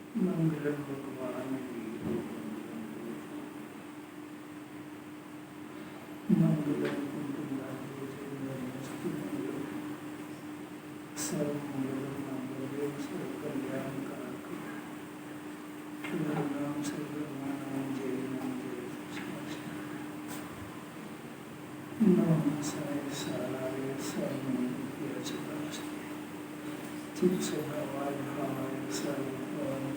मंगलम भगवान मंगलम सर्वमंगलम मांगल्यं सर्वकल्याणकारकं शरण्यं सर्वभूतानां जयं नमः साराय सर्वमंगलाय चित् स्वभावाय भावाय सर्वभूतानां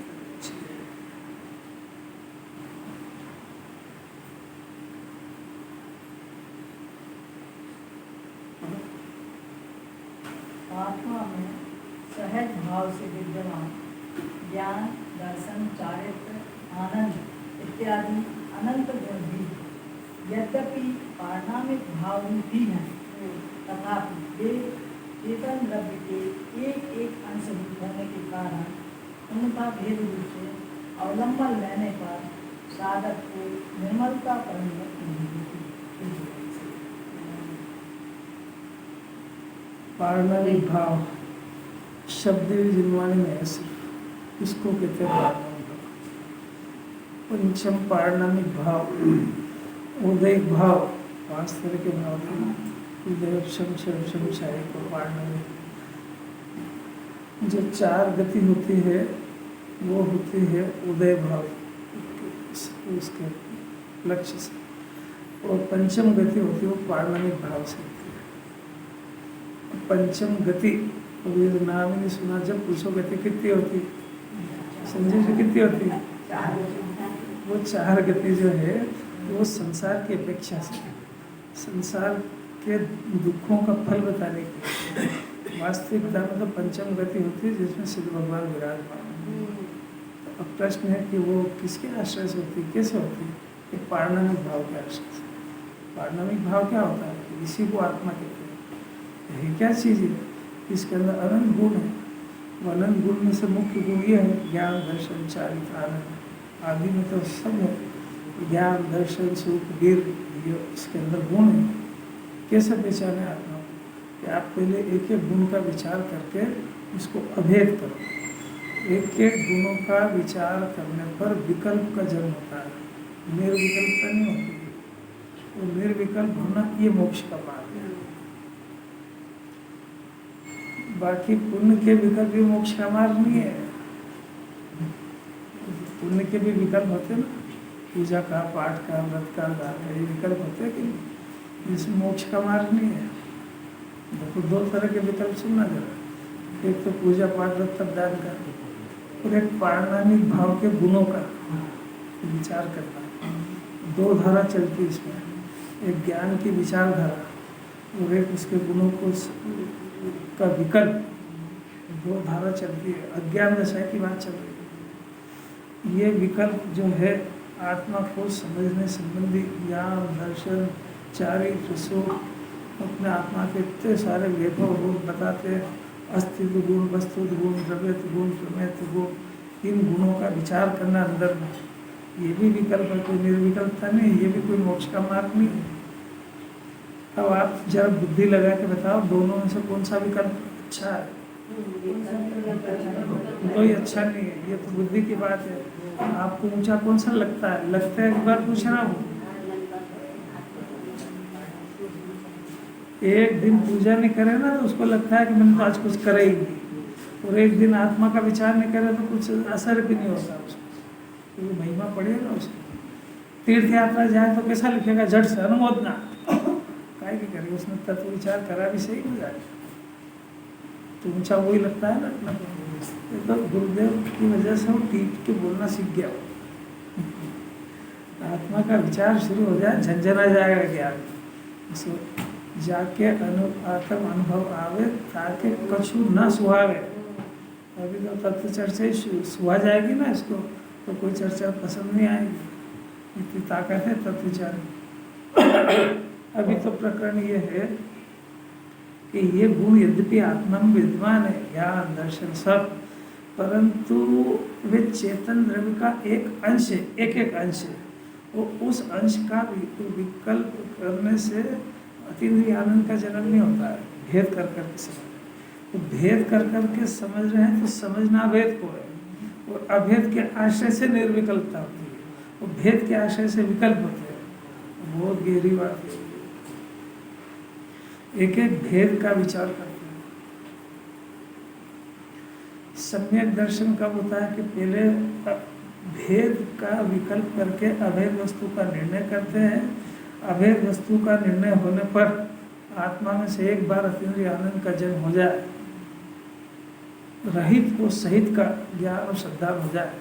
आत्मा में सहज भाव से विद्यमान ज्ञान, दर्शन, चारित्र, आनंद इत्यादि अनंत गुण भी यद्यपि पारणामिक भाव रूपी हैं, तथापि वे चेतन द्रव्य के एक एक अंश रूप होने के कारण उनका भेद रूप से अवलंबन लेने पर साधक को निर्मलता परिणत नहीं होती। पारणामिक भाव शब्द जिनवाणी में है, सिर्फ इसको कहते हैं पारणामिक भाव। पंचम पारणामिक भाव, उदयिक भाव, 5 तरह के भाव थे, उदय, शम, शम, शम, शायक और पारणामिक। जो 4 गति होती है वो होती है उदय भाव उसके लक्ष्य से, और पंचम गति होती है वो पारणामिक भाव से होती है। पंचम गति अभी नाम ही नहीं सुना, जब पूछो गति कितनी होती, समझे जो कितनी होती, वो 4 गति जो है वो संसार की अपेक्षा से, संसार के दुखों का फल बताने की वास्तविकता में तो पंचम गति होती है जिसमें सिद्ध भगवान विराजमान। तो अब प्रश्न है कि वो किसके आश्रय से होती है, कैसे होती है? एक पारणामिक भाव के आश्रय से। पारणामिक भाव क्या होता है? इसी को आत्मा कहते हैं। यही क्या चीज़ है? इसके अंदर अनंत गुण है। वो अनंत गुण में से मुख्य गुण ये है ज्ञान, दर्शन, चारित्र, आनंद। आदि में तो सब है, ज्ञान, दर्शन, सुख, वीर, ये इसके अंदर गुण है। कैसे पहचाने आत्मा को? कि आप पहले एक एक गुण का विचार करके उसको अभेद करो। एक एक गुणों का विचार करने पर विकल्प का जन्म होता है, निर्विकल्पता नहीं होती है। वो निर्विकल्प होना ये मोक्ष का मार्ग है। बाकी पुण्य के विकल्प भी मोक्ष का मार्ग नहीं है। पुण्य के भी विकल्प होते ना, पूजा का, पाठ का, व्रत का, दान का, ये विकल्प होते हैं कि इसमें मोक्ष का मार्ग नहीं है। देखो 2 तरह के विकल्प सुनना जरा, एक तो पूजा पाठ व्रत तप दान का, और एक पारणामिक भाव के गुणों का विचार करना। 2 धारा चलती इसमें, एक ज्ञान की विचारधारा और एक उसके गुणों को का विकल्प। 2 धारा चलती है। अज्ञान दशा की बात चल रही है। ये विकल्प जो है आत्मा को समझने संबंधी ज्ञान, दर्शन, चारित्र, सुख, अपने आत्मा के इतने सारे वैभव रूप बताते हैं। अस्तित्व गुण, वस्तुत्व गुण, द्रव्यत्व गुण, प्रमेयत्व गुण, इन गुणों का विचार करना अंदर में, ये भी विकल्प है, कोई निर्विकल्पता नहीं, ये भी कोई मोक्ष का मार्ग नहीं है। अब आप जरा बुद्धि लगा के बताओ, दोनों में से कौन सा विकल्प अच्छा है? कोई अच्छा नहीं है। ये तो बुद्धि की बात है। आपको ऊंचा कौन सा लगता है? लगता है, एक बार पूछ रहा हूँ, एक दिन पूजा नहीं करे ना तो उसको लगता है कि मैंने तो आज कुछ करे ही नहीं, और एक दिन आत्मा का विचार नहीं करे तो कुछ असर भी नहीं होता उसको, क्योंकि महिमा पड़ेगा उसको। तीर्थ यात्रा जाए तो कैसा लिखेगा? झट से अनुमोदना, काय की करे, उसने तत्व विचार करा भी सही हो जाए तो ऊंचा वही लगता है ना अपना। तो गुरुदेव की वजह से वो टीप के बोलना सीख गया। आत्मा का विचार शुरू हो जाए, झंझना जाएगा ज्ञान। उसको जाके आत्म अनुभव आवे ताकि कछु न सुहावे। अभी तो तत्व चर्चा ही सुहा जाएगी ना इसको, तो कोई चर्चा पसंद नहीं आएगी। इतनी ताकत है तत्व विचार। अभी तो प्रकरण ये है कि ये गुण यद्यपि आत्मा में विद्यमान है, ज्ञान, दर्शन सब, परंतु वे चेतन द्रव्य का एक अंश है, एक एक अंश है। वो उस अंश का विकल्प करने से अतीन्द्रिय आनंद का जन्म नहीं होता है। भेद कर करके समझ, तो भेद कर करके समझ रहे हैं तो समझना भेद को है। और अभेद के आश्रय से निर्विकल्पता होती है, और भेद के आश्रय से विकल्प होते हैं। बहुत गहरी बात है। एक एक भेद का विचार करते हैं। सम्यक दर्शन कब होता है कि पहले भेद का विकल्प करके अभेद वस्तु का निर्णय करते हैं। अभेद वस्तु का निर्णय होने पर आत्मा में से एक बार अतीन्द्रिय आनंद का जन्म हो जाए, रहित को सहित का ज्ञान और श्रद्धा हो जाए।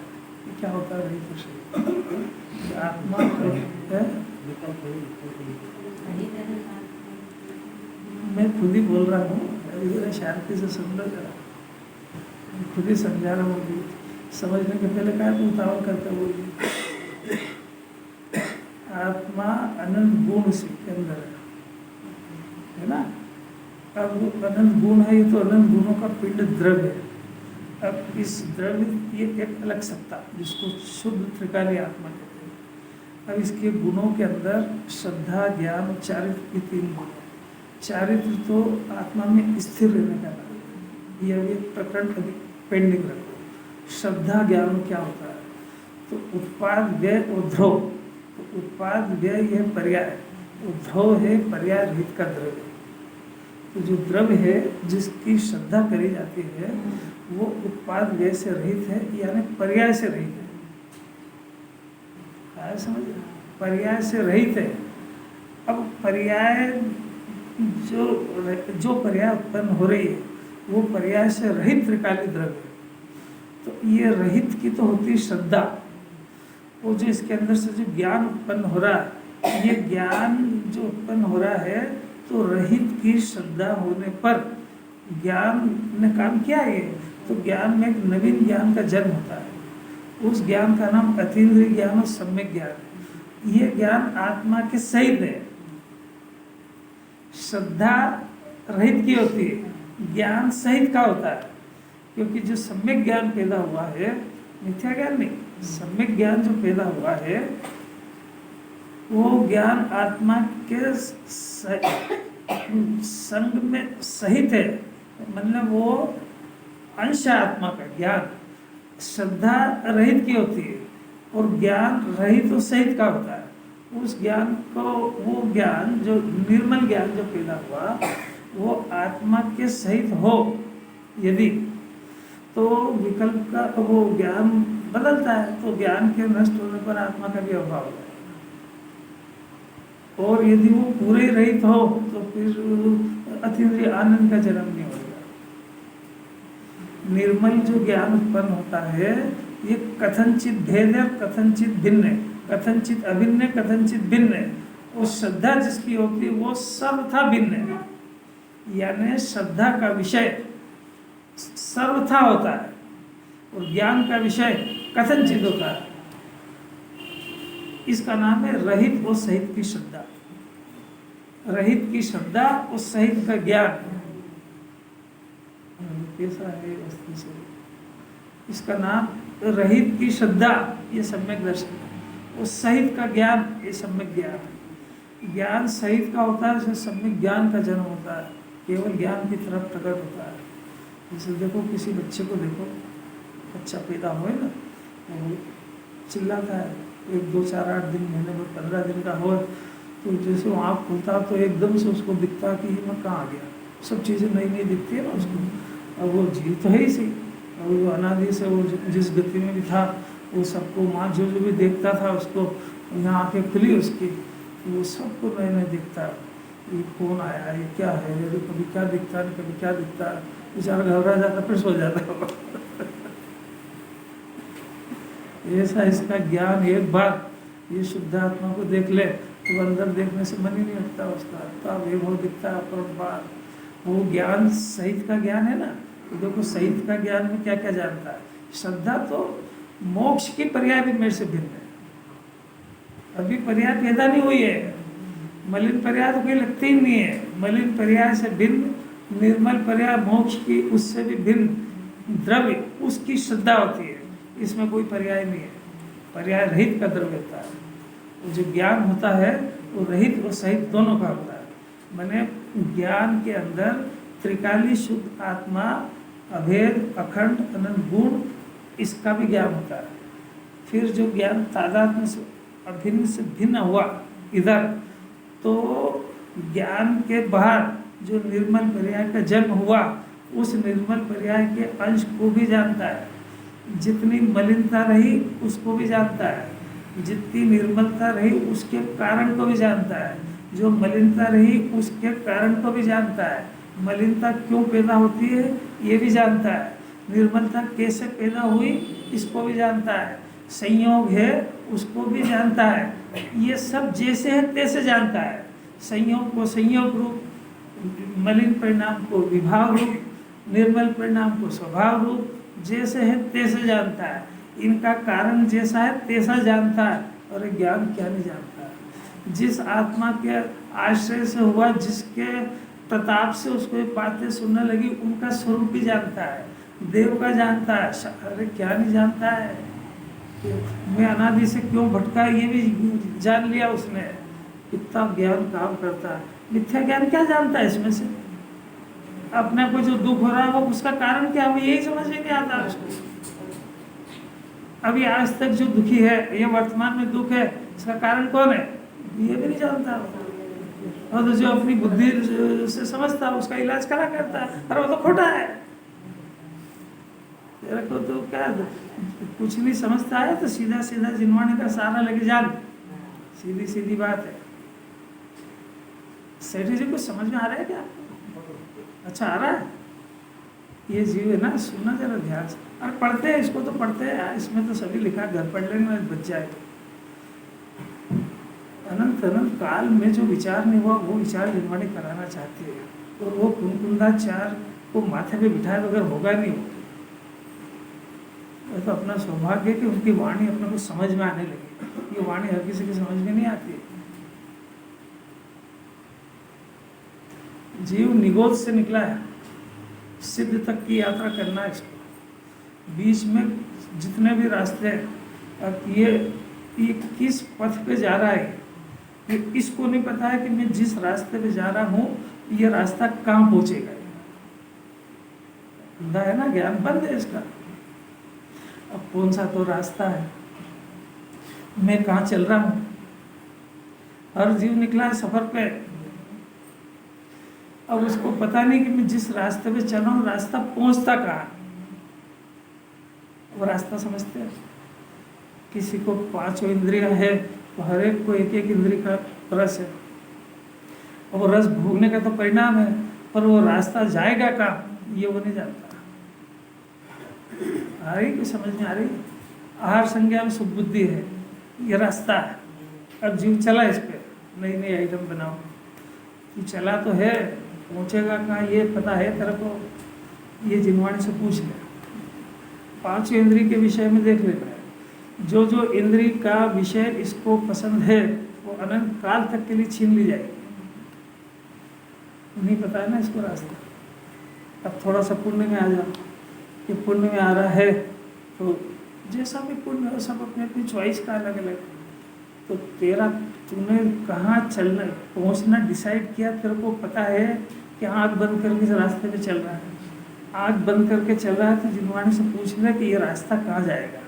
ये क्या होता है रहित और सहित? आत्मा है, मैं खुद ही बोल रहा हूँ, शांति से समझो जरा, खुद ही समझा रहा हूँ। समझने के पहले क्या उतावल करते बोलिए। आत्मा अनंत गुण उसी के अंदर है ना। अब वो अनंत गुण है, ये तो अनंत गुणों का पिंड द्रव्य है। अब इस द्रव्य ये एक अलग सत्ता जिसको शुद्ध त्रिकाली आत्मा कहते हैं। अब इसके गुणों के अंदर श्रद्धा, ज्ञान और चारित्र की 3 गुण है। चारित्र तो आत्मा में स्थिर रहने का नाम है। ये अभी प्रकरण अभी पेंडिंग रखो। श्रद्धा ज्ञान क्या होता है? तो उत्पाद, व्यय और ध्रुव। तो उत्पाद, व्यय यह पर्याय, तो ध्रुव है पर्याय रहित का द्रव्य। तो जो द्रव्य है जिसकी श्रद्धा करी जाती है वो उत्पाद व्यय से रहित है, यानी पर्याय से रहित है। समझ, पर्याय से रहित है। अब पर्याय जो पर्याय उत्पन्न हो रही है वो पर्याय से रहित त्रिकाली द्रव्य है। तो ये रहित की तो होती है श्रद्धा। वो जो इसके अंदर से जो ज्ञान उत्पन्न हो रहा है, ये ज्ञान जो उत्पन्न हो रहा है, तो रहित की श्रद्धा होने पर ज्ञान ने काम किया है। तो ज्ञान में एक नवीन ज्ञान का जन्म होता है। उस ज्ञान का नाम अतीन्द्रिय ज्ञान और सम्यक ज्ञान है। ये ज्ञान आत्मा के सहित है। श्रद्धा रहित की होती है, ज्ञान सहित का होता है। क्योंकि जो सम्यक ज्ञान पैदा हुआ है, मिथ्या ज्ञान नहीं, सम्यक ज्ञान जो पैदा हुआ है वो ज्ञान आत्मा के संग में सहित है। मतलब वो अंश आत्मा का ज्ञान श्रद्धा रहित की होती है और ज्ञान रहित और सहित का होता है। उस ज्ञान को, वो ज्ञान जो निर्मल ज्ञान जो पैदा हुआ वो आत्मा के सहित हो यदि, तो विकल्प का वो ज्ञान बदलता है। तो ज्ञान के नष्ट होने पर आत्मा का भी अभाव है। और यदि वो पूरे रहित हो तो फिर अतीन्द्रिय आनंद का जन्म नहीं होगा। निर्मल जो ज्ञान उत्पन्न होता है ये कथनचित भेद है, कथनचित भिन्न है, कथनचित अभिन्न है, कथनचित भिन्न है। और श्रद्धा जिसकी होती है वो सर्वथा भिन्न है, यानी श्रद्धा का विषय सर्वथा होता है और ज्ञान का विषय कथनचित होता है। इसका नाम है रहित और सहित की श्रद्धा। रहित की श्रद्धा और सहित का ज्ञान कैसा है वस्तु से, इसका नाम रहित की श्रद्धा, ये सम्यक दर्शन है। और सहित का ज्ञान, ये सम्यक ज्ञान। ज्ञान सहित का होता है, इसमें सम्यक ज्ञान का जन्म होता है, केवल ज्ञान की तरफ प्रकट होता है। जैसे देखो किसी बच्चे को देखो, बच्चा पैदा हुए ना, वो चिल्लाता है, 1, 2, 4, 8 दिन, महीने में 15 दिन का हो, तो जैसे वो आँख खुलता तो एकदम से उसको दिखता कि ये मैं कहाँ आ गया। सब चीज़ें नई नई दिखती है ना उसको। अब वो जीव तो है ही सही, और वो अनादि से वो जिस गति में भी था वो सबको, माँ जो भी देखता था उसको, यहाँ आँखें खुली उसकी, वो सबको नए नए दिखता। ये कौन आया, ये क्या है, ये कभी क्या दिखता है, कभी क्या दिखता है। बेचारा घबरा जाता, फिर सो जाता। ऐसा इसका ज्ञान एक बार ये शुद्ध आत्मा को देख ले तो अंदर देखने से मन ही नहीं हटता उसका, तब वैभव दिखता है अपरंपार। वो ज्ञान सहित का ज्ञान है ना। तो देखो सहित का ज्ञान में क्या क्या जानता है। श्रद्धा तो मोक्ष की पर्याय भी मेरे से भिन्न है। अभी पर्याय पैदा नहीं हुई है, मलिन पर्याय तो कोई लगती ही नहीं है। मलिन पर्याय से भिन्न निर्मल पर्याय मोक्ष की, उससे भी भिन्न द्रव्य, उसकी श्रद्धा होती है। इसमें कोई पर्याय नहीं है, पर्याय रहित का द्रव्य होता है। वो जो ज्ञान होता है वो रहित और सहित दोनों का होता है। माने ज्ञान के अंदर त्रिकाली शुद्ध आत्मा, अभेद, अखंड, अनंत गुण, इसका भी ज्ञान होता है। फिर जो ज्ञान तादात्म्य से अभिन्न से भिन्न हुआ इधर, तो ज्ञान के बाद जो निर्मल पर्याय का जन्म हुआ, उस निर्मल पर्याय के अंश को भी जानता है। जितनी मलिनता रही उसको भी जानता है, जितनी निर्मलता रही उसके कारण को भी जानता है, जो मलिनता रही उसके कारण को भी जानता है। मलिनता क्यों पैदा होती है ये भी जानता है, निर्मलता कैसे पैदा हुई इसको भी जानता है, संयोग है उसको भी जानता है। ये सब जैसे है तैसे जानता है। संयोग को संयोग रूप, मलिन परिणाम को विभाव रूप, निर्मल परिणाम को स्वभाव रूप, जैसे है तैसे जानता है। इनका कारण जैसा है तैसा जानता है। और ज्ञान क्या नहीं जानता है? जिस आत्मा के आश्रय से हुआ, जिसके प्रताप से उसको ये बातें सुनने लगी, उनका स्वरूप भी जानता है, देव का जानता है। अरे क्या नहीं जानता है? मैं अनादि से क्यों भटका ये भी जान लिया उसने। इतना ज्ञान काम करता है। मिथ्या ज्ञान क्या जानता है इसमें से? अपने को जो दुख हो रहा है वो उसका कारण क्या है, वो यही समझ में नहीं आता उसको। अभी आज तक जो दुखी है, ये वर्तमान में दुख है, इसका कारण कौन है ये भी नहीं जानता। और तो जो अपनी बुद्धि से समझता है उसका इलाज करा करता है, अरे वो तो खोटा है। तेरे को तो क्या कुछ नहीं समझता है तो सीधा सीधा जिनवाणी का सहारा लेके जान, सीधी सीधी बात है। सेठी जी को समझ में आ रहा है क्या? अच्छा आ रहा है? ये जीव है ना, सुनना जरा ध्यान से। अरे पढ़ते हैं इसको, तो पढ़ते हैं, इसमें तो सभी लिखा, घर पढ़ लेंगे बच जाए। अनंत अनंत काल में जो विचार नहीं हुआ वो विचार जिनवाणी कराना चाहती है, और वो कुंकुंदाचार को माथे पे बिठाए बगैर होगा नहीं। वो तो अपना सौभाग्य है कि उनकी वाणी अपने को समझ में आने लगी। ये वाणी हर किसी की समझ में नहीं आती। जीव निगोद से निकला है, सिद्ध तक की यात्रा करना है इसको। बीच में जितने भी रास्ते हैं, अब ये किस पथ पे जा रहा है ये इसको नहीं पता है कि मैं जिस रास्ते पे जा रहा हूँ ये रास्ता कहाँ पहुँचेगा। अंधा है ना, ज्ञान बंद है इसका। अब कौन सा तो रास्ता है, मैं कहाँ चल रहा हूँ। हर जीव निकला है सफर पे, अब उसको पता नहीं कि मैं जिस रास्ते पे चल रहा हूँ रास्ता पहुँचता कहाँ। वो रास्ता समझते हैं। किसी को 5 इंद्रियां है तो हर एक को एक एक इंद्रिय का रस है, और वो रस भोगने का तो परिणाम है, पर वो रास्ता जाएगा कहाँ ये वो नहीं जानता। आ रही कि समझ में आ रही? आहार संज्ञा में सुबुद्धि है, ये रास्ता है। अब जीव चला इस पे, नई नई आइटम बनाओ। तू चला तो है, पहुँचेगा कहाँ ये पता है तेरे को? ये जिनवाणी से पूछ ले। 5 इंद्रिय के विषय में देख लेना है। जो जो इंद्रिय का विषय इसको पसंद है वो अनंत काल तक के लिए छीन ली जाएगी। नहीं पता है ना इसको रास्ता। अब थोड़ा सा पुण्य में आ जाओ कि पुण्य में आ रहा है तो जैसा भी पुण्य हो सब अपनी अपनी चॉइस का अलग अलग। तो तेरा तूने कहाँ चलना पहुँचना डिसाइड किया, तेरे को पता है कि आँख बंद करके इस रास्ते पे चल रहा है। आँख बंद करके चल रहा है तो जिनवाणी से पूछ ले कि ये रास्ता कहाँ जाएगा।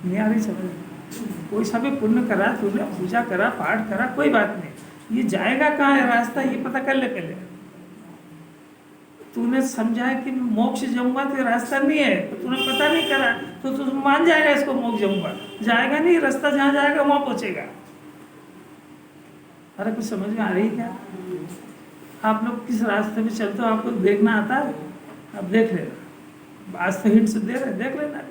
नहीं आ रही समझ? कोई सा भी पुण्य करा तूने, पूजा करा, पाठ करा, कोई बात नहीं, ये जाएगा कहाँ है रास्ता ये पता कर ले पहले। तूने समझा है कि मोक्ष जाऊंगा तो ये रास्ता नहीं है, तो तूने पता नहीं करा तो तू मान जाएगा इसको मोक्ष जाऊंगा। जाएगा नहीं, रास्ता जहाँ जाएगा वहाँ पहुँचेगा। अरे कुछ समझ में आ रही क्या? आप लोग किस रास्ते में चलते हो आपको देखना आता है? अब देख लेना, आज तो हिंट से दे रहे, देख लेना।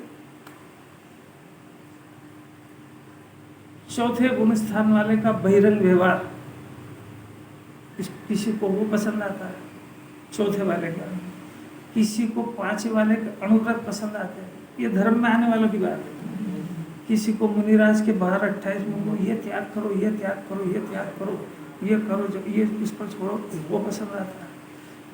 चौथे गुण स्थान वाले का बहिरंग व्यवहार किसी को वो पसंद आता है, चौथे वाले का। किसी को 5 वाले का अनुव्रत पसंद आते हैं, ये धर्म में आने वालों की बात है। किसी को मुनिराज के 12-28 में ये त्याग करो, ये त्याग करो, ये त्याग करो, ये करो, जो ये इस पर छोड़ो, वो पसंद आता है।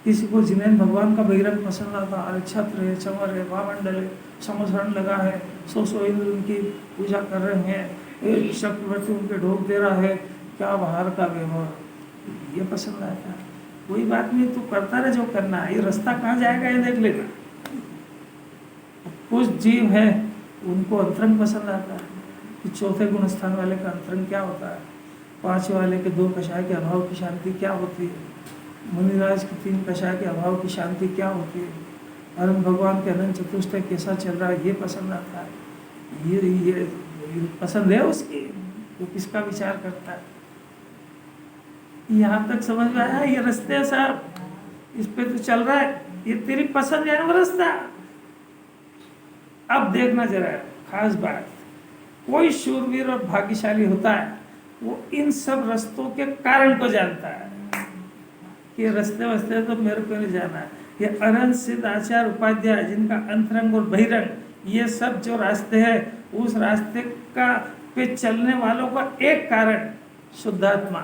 किसी को जिनेन भगवान का बहिरंग पसंद आता है, अरे छत्र है, चंवर है, वामंडल है, समसरण लगा है, 100 इंद्र उनकी पूजा कर रहे हैं, चक्रवर्ती उनके ढोक दे रहा है, क्या बाहर का व्यवहार, ये पसंद आता है। कोई बात नहीं, तू करता रहे जो करना है। ये रास्ता कहाँ जाएगा ये देख लेना। कुछ जीव हैं उनको अंतरंग पसंद आता है कि चौथे गुण स्थान वाले का अंतरंग क्या होता है, पांचवें वाले के 2 कषाय के अभाव की शांति क्या होती है, मुनिराज की 3 कषाय के अभाव की शांति क्या होती है, परम भगवान के अनंत चतुष्टय कैसा चल रहा है, ये पसंद आता है। ये पसंद है उसकी, वो किसका विचार करता है। यहाँ तक समझ में आया, ये रास्ते है साहब, इस पे तो चल रहा है, ये तेरी पसंद है वो रास्ता। अब देखना जरा खास बात, कोई शूरवीर और भाग्यशाली होता है वो इन सब रास्तों के कारण को जानता है कि रास्ते वस्ते तो मेरे को नहीं जाना है। ये अनंत सिद्ध आचार्य उपाध्याय जिनका अंतरंग और बहिरंग ये सब जो रास्ते हैं, उस रास्ते का पे चलने वालों का एक कारण शुद्धात्मा,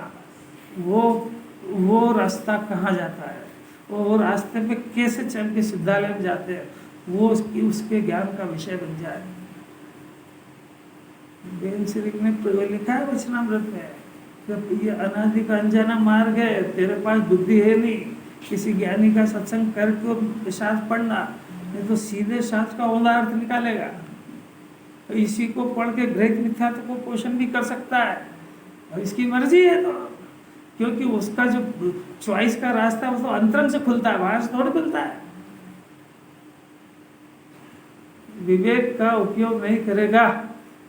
वो रास्ता कहाँ जाता है, वो रास्ते पे कैसे चल के सिद्धालय में जाते हैं, वो उसके ज्ञान का विषय बन जाए। बेन श्री ने लिखा है वचनामृत में, जब ये अनादि का अनजाना मार्ग है, तेरे पास बुद्धि है नहीं, किसी ज्ञानी का सत्संग करके शास्त्र पढ़ना, नहीं तो सीधे शास्त्र का औंधा अर्थ निकालेगा। तो इसी को पढ़ के ग्रहित मिथ्यात्व को पोषण भी कर सकता है, और इसकी मर्जी है तो, क्योंकि उसका जो चॉइस का रास्ता है वो तो अंतरंग से खुलता है, बाहर से थोड़ी खुलता है। विवेक का उपयोग नहीं करेगा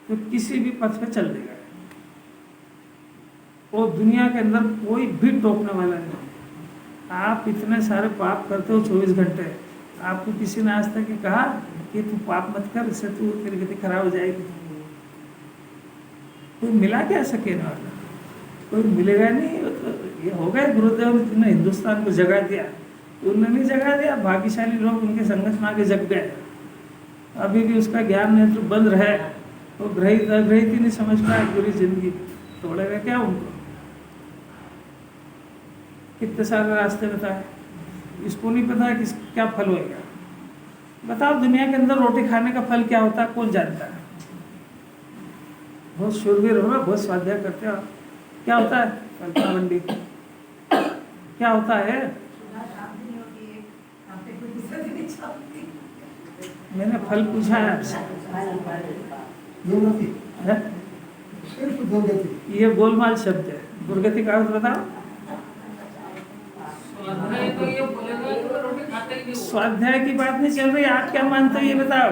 तो किसी भी पथ पे चल देगा, और दुनिया के अंदर कोई भी टोकने वाला नहीं। आप इतने सारे पाप करते हो 24 घंटे, आपको किसी ने आज तक कहा कि तू पाप मत कर, इससे तू तेरी गति खराब हो जाएगी। कोई मिला क्या सकेने वाला, कोई मिलेगा नहीं। तो ये हो गए गुरुदेव ने हिंदुस्तान को जगा दिया, उन्होंने नहीं जगा दिया, भाग्यशाली लोग उनके संगत में आके जग गए। अभी भी उसका ज्ञान नेत्र बंद रहे, वो ग्रहित अग्रहित ही नहीं समझ पाए, पूरी जिंदगी तोड़ेगा क्या उनको। कितने सारे रास्ते बताए, इसको नहीं पता है कि क्या फल होएगा। बताओ दुनिया के अंदर रोटी खाने का फल क्या होता है, कौन जानता है। बहुत शूरवीर हो ना, बहुत स्वाध्याय करते हो, क्या होता है कल्पना मंडी, क्या होता है। मैंने फल पूछा है आपसे, ये गोलमाल शब्द है, दुर्गति का अर्थ बताओ। स्वाध्याय की बात नहीं चल रही, आप क्या मानते हो ये बताओ।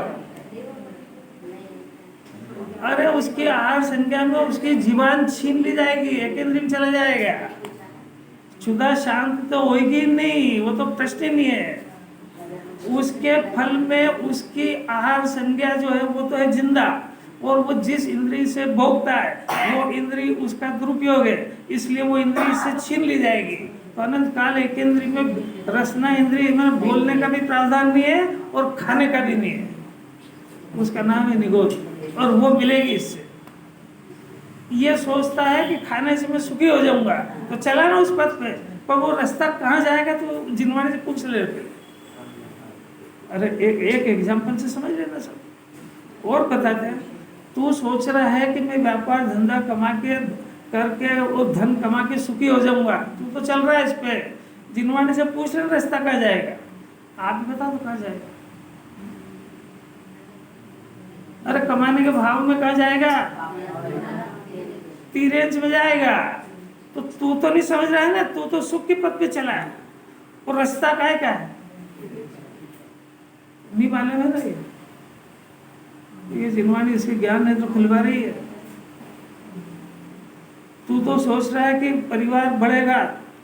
अरे उसकी आहार संज्ञा में उसकी जीवान छीन ली जाएगी, एक इंद्रिय में चला जाएगा, क्षुधा शांत तो होगी नहीं, वो तो प्रश्न ही नहीं है। उसके फल में उसकी आहार संज्ञा जो है वो तो है जिंदा, और वो जिस इंद्रिय से भोगता है वो इंद्रिय उसका दुरुपयोग है, इसलिए वो इंद्रिय से छीन ली जाएगी। तो अनंत काल एक इंद्रिय में रसना इंद्रिय में बोलने का भी प्रावधान नहीं है और खाने का भी नहीं है, उसका नाम है निगोद, और वो मिलेगी इससे। ये सोचता है कि खाने से मैं सुखी हो जाऊंगा, तो चला ना उस पथ पे, पर वो रास्ता कहाँ जाएगा तो जिनवाने से पूछ ले। अरे एक एग्जाम्पल से समझ लेना सब, और बताते हैं। तू सोच रहा है कि मैं व्यापार धंधा कमा के करके और धन कमा के सुखी हो जाऊंगा, तू तो चल रहा है इस पे, जिनवाने से पूछ रहे रास्ता कहाँ जाएगा, आप ही बता दो कहाँ जाएगा। अरे कमाने के भाव में कहाँ जाएगा, तीरेंज में जाएगा। तो तू तो नहीं समझ रहा है ना, तू तो सुख के पथ पे चला है, और रास्ता काय का है नहीं मालूम है ना। ये जिनवानी इसके ज्ञान है तो खुलवा रही है। तू तो सोच रहा है कि परिवार बढ़ेगा,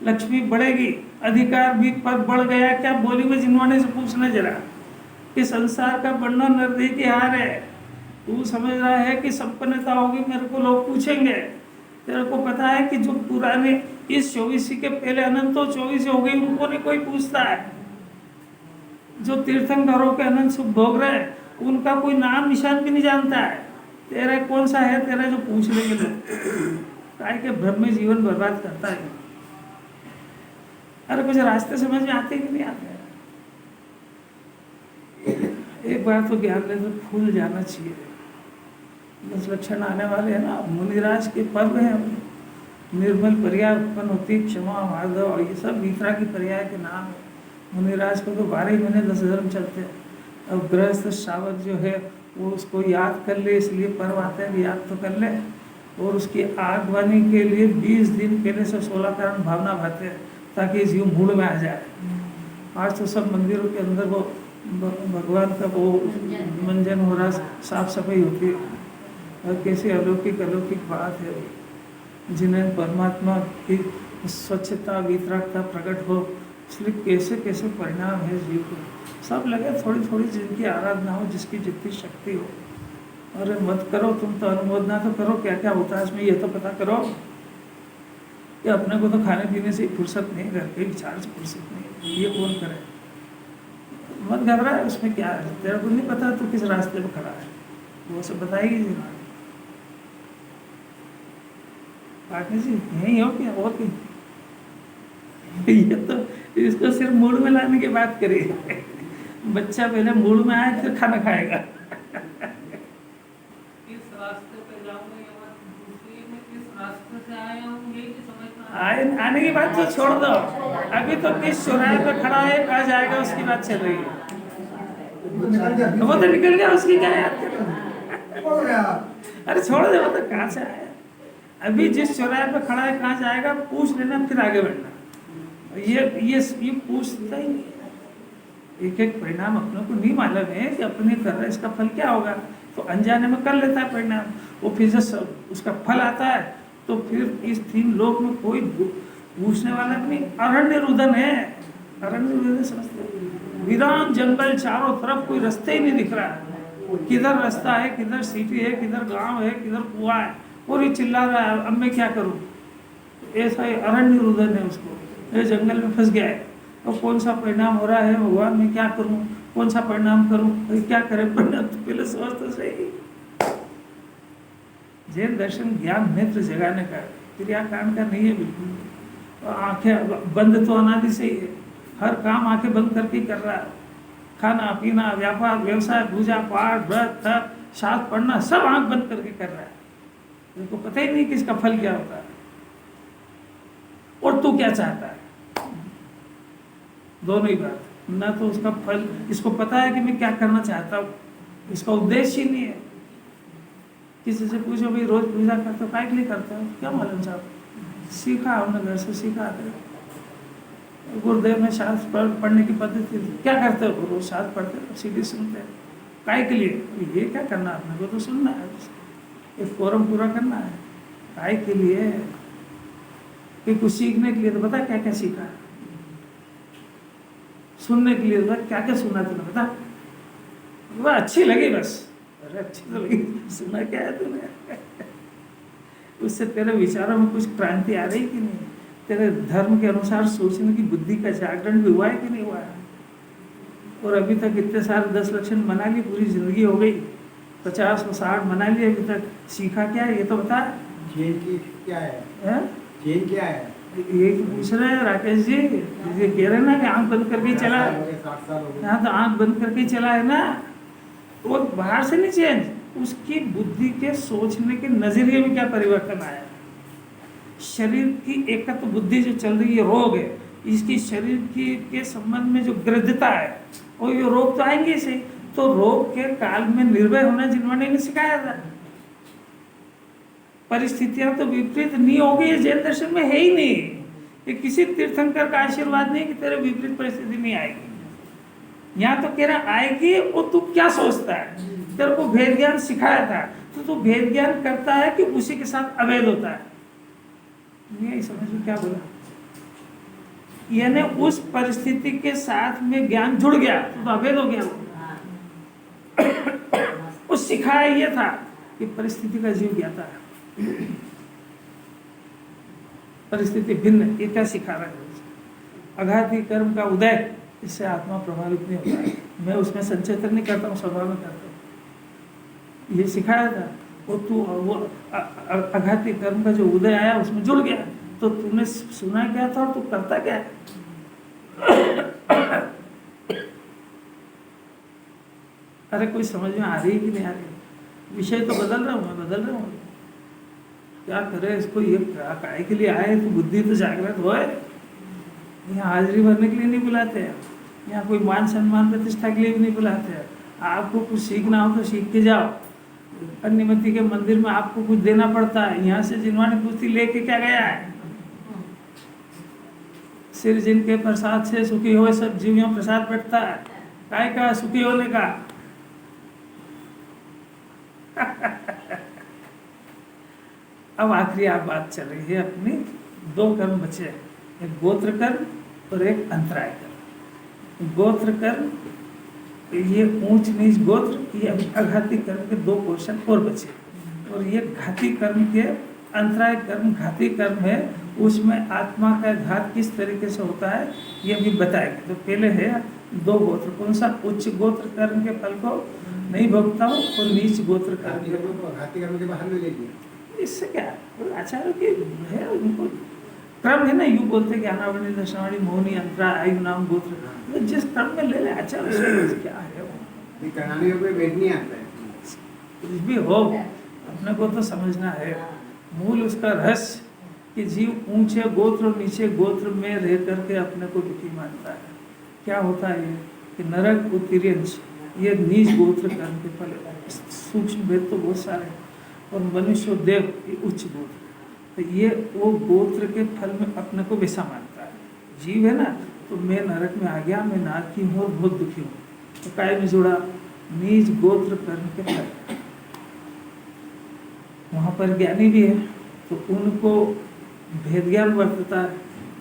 लक्ष्मी बढ़ेगी, अधिकार भी पद बढ़ गया, क्या बोली में जिनवाने से पूछना जरा कि संसार का बढ़ना निर्दयी की हार है। तू समझ रहा है कि संपन्नता होगी, मेरे को लोग पूछेंगे। तेरे को पता है कि जो पुराने इस 24 के पहले अनंतो 24 हो गई, उनको नहीं कोई पूछता है। जो तीर्थंकरों के अनंत सुख भोग रहे हैं, उनका कोई नाम निशान भी नहीं जानता है। तेरा कौन सा है तेरा जो पूछ लेंगे लोग, काय के भ्रम में जीवन बर्बाद करता है। अरे कुछ रास्ते समझ में आते कि नहीं आते। एक बार तो ज्ञान ले तो फूल जाना चाहिए। 10 लक्षण आने वाले हैं ना, मुनिराज के पर्व हैं, निर्मल पर्याय उत्पन्न होती, क्षमा माधव, और ये सब मित्रा की पर्याय के नाम है। मुनिराज को तो 12 महीने 10 धर्म चलते हैं, अब गृहस्थ श्रावक जो है वो उसको याद कर ले, इसलिए पर्व आते हैं, याद तो कर ले। और उसकी आगवानी के लिए 20 दिन पहले से 16 कारण भावना भाते हैं ताकि जीव मूड में आ जाए। आज तो सब मंदिरों के अंदर वो भगवान का वो मंजन हो रहा, साफ सफाई होती है, और कैसी अलौकिक अलौकिक बात है। जिन्हें परमात्मा की स्वच्छता वितरकता प्रकट हो, इसलिए कैसे कैसे परिणाम है जीव को। सब लगे थोड़ी थोड़ी जिनकी आराधना हो, जिसकी जितनी शक्ति हो। अरे मत करो तुम तो, अनुमोदना तो करो, क्या क्या होता है इसमें ये तो पता करो। कि अपने को तो खाने पीने से फुर्सत नहीं, घर के विचार से फुर्सत नहीं, ये कौन करे। मत घबरा, उसमें क्या है, तेरे को नहीं पता तो किस रास्ते पर खड़ा है, वो सब बताएगी जी। पाटिल जी यही हो क्या और क्या? ये तो इसको सिर्फ मूड में लाने की बात करी। बच्चा पहले मूड में आए फिर खाना खाएगा। किस रास्ते पे जाऊंगा या दूसरी में किस रास्ते से आया हूँ ये भी समझना। आने की बात तो छोड़ दो, अभी तो किस चौराहे पे खड़ा है, कहाँ जाएगा उसकी बात चल रही है। वो तो निकल गया, उसकी क्या याद करें। अरे छोड़ दे, वो तो कहाँ से आया। अभी जिस चौराहे पे खड़ा है कहाँ जाएगा पूछ लेना, फिर आगे बढ़ना। ये पूछता ही नहीं है। एक एक परिणाम अपने को नहीं मालूम है कि अपने कर रहे इसका फल क्या होगा, तो अनजाने में कर लेता है परिणाम। वो फिर से उसका फल आता है तो फिर इस 3 लोक में कोई पूछने वाला नहीं। अरण्य रुदन है, अरण्य रुदन समझते, वीरान जंगल, चारों तरफ कोई रास्ते ही नहीं दिख रहा है। किधर रास्ता है, किधर सिटी है, किधर गांव है, किधर कुआं है, और ये चिल्ला रहा है अब मैं क्या करूं। ऐसा ही अरण्य रुदन है उसको, ये जंगल में फंस गया है। और कौन सा परिणाम हो रहा है, भगवान मैं क्या करूं, कौन सा परिणाम करूं, क्या करें परिणाम, तो पहले सोच तो सही। जैन दर्शन ज्ञान नेत्र जगाने का, क्रियाकांड का नहीं है बिल्कुल। और आंखें बंद तो अनादि से ही है, हर काम आंखें बंद करके कर रहा है। खाना पीना, व्यापार व्यवसाय, पूजा पाठ, व्रत तप, शास्त्र पढ़ना, सब आंख बंद करके कर रहा है। उनको पता ही नहीं कि इसका फल क्या होता है और तू क्या चाहता है। दोनों ही बात, ना तो उसका फल, इसको पता है कि मैं क्या करना चाहता हूँ, इसका उद्देश्य ही नहीं है। किसी से पूछो भाई रोज पूजा करते हो, काय के लिए करते हो, क्या मालूम साहब, सीखा हमने घर से सीखा है। गुरुदेव ने शास्त्र पढ़ने की पद्धति, क्या करते हो, रोज शास्त्र पढ़ते हो, सीढ़ी सुनते हैं, काय के लिए, ये क्या करना अपने को तो सुनना है, एक फोरम पूरा करना है। काय के लिए, कि कुछ सीखने के लिए तो बता क्या क्या सीखा है, सुनने के लिए क्या क्या सुना तूने बता, वह अच्छी लगी बस, अरे अच्छी तो लगी, सुना क्या है तूने। उससे तेरे विचारों में कुछ क्रांति आ रही कि नहीं, तेरे धर्म के अनुसार सोचने की बुद्धि का जागरण भी हुआ है कि नहीं हुआ है। और अभी तक इतने सारे 10 लक्षण मना लिए, पूरी जिंदगी हो गई, 50 और 60 मना लिए, अभी तक सीखा क्या है ये तो बता। चेन की क्या है, चेन क्या है, ये पूछ रहे हैं राकेश जी, ये कह रहे ना कि आंख बंद करके चला, 60 साल हो गए। हाँ तो आंख बंद करके चला है ना, वो बाहर से नहीं चेंज, उसकी बुद्धि के सोचने के नजरिए में क्या परिवर्तन आया। शरीर की एकत्व बुद्धि जो चल रही है रोग है, इसकी शरीर की के संबंध में जो गृद्धता है, और ये रोग तो आएंगे ही सही। तो रोग के काल में निर्भय होना जिन्होंने नहीं सिखाया था। परिस्थितियां तो विपरीत नहीं होगी, ये जैन दर्शन में है ही नहीं। ये किसी तीर्थंकर का आशीर्वाद नहीं कि तेरे विपरीत परिस्थिति नहीं आएगी। यहाँ तो कह रहा आएगी, और तू क्या सोचता है, तेरे को भेद ज्ञान सिखाया था तो तू भेद ज्ञान करता है कि उसी के साथ अवैध होता है। नहीं समझ में क्या बोला, यानी उस परिस्थिति के साथ में ज्ञान जुड़ गया तो अवैध हो गया वो। उस सिखाया ये था कि परिस्थिति का जीव ज्ञाता है, परिस्थिति भिन्न, ये क्या सिखा रहा है। अघाती कर्म का उदय, इससे आत्मा प्रभावित नहीं होता है। मैं उसमें संचेतन नहीं करता हूँ, स्वभाव में करता हूँ, ये सिखाया था। और तू वो अघाती कर्म का जो उदय आया उसमें जुड़ गया, तो तूने सुना क्या था और तू करता क्या है। अरे कोई समझ में आ रही कि नहीं आ रही, विषय तो बदल रहा हूँ मैं, बदल रहा हूँ, क्या करे इसको, ये काय के लिए आए, तो बुद्धि तो जागृत हो। यहाँ हाजिरी भरने के लिए नहीं बुलाते हैं, यहाँ कोई मान सम्मान प्रतिष्ठा के लिए भी नहीं बुलाते हैं, आपको कुछ सीखना हो तो सीख के जाओ। अन्यमति के मंदिर में आपको कुछ देना पड़ता है, यहाँ से जिनवानी पूछती लेके क्या गया है। सिर जिनके प्रसाद से सुखी हुए सब जीवियों प्रसाद बैठता है, काय का सुखी होने का। अब आखिरी आप बात चल रही है अपनी, 2 कर्म बचे हैं, एक गोत्र कर्म और एक अंतराय कर्म। गोत्र कर्म ये ऊंच नीच गोत्र, ये अघाती कर्म के 2 पोर्शन और बचे, और ये घाती कर्म के अंतराय कर्म घाती कर्म है, उसमें आत्मा का घात किस तरीके से होता है ये भी बताएंगे। तो पहले है 2 गोत्र, कौन सा? उच्च गोत्र कर्म के फल को नहीं भोगता हूँ और नीच गोत्र कर्म। घाती कर्म के बाहर ले लीजिए, इससे क्या आचार्य की है, उनको क्रम है ना, यूँ बोलते कि अनावरणी दशनावणी मोहनी अंतरा आयु नाम गोत्र, तो जिस क्रम में ले ले आचार्य से क्या है वो करनाने में कोई वेट नहीं आता है। कुछ भी हो अपने को तो समझना है। मूल उसका रहस्य कि जीव ऊंचे गोत्र और नीचे गोत्र में रह करके अपने को दुखी मानता है। क्या होता है ये कि नरक उत्तीर्यंश ये नीच गोत्र कर्म के फल, सूक्ष्म भेद तो बहुत सारे, और मनुष्य देव ये उच्च गोत्र, तो ये वो गोत्र के फल में अपने को वैसा मानता है। जीव है ना, तो मैं नरक में आ गया, मैं नारकी हूँ और बहुत दुखी हूँ, तो काय में जुड़ा नीच गोत्र कर्म के फल। वहाँ पर ज्ञानी भी है तो उनको भेद ज्ञान वर्तता है,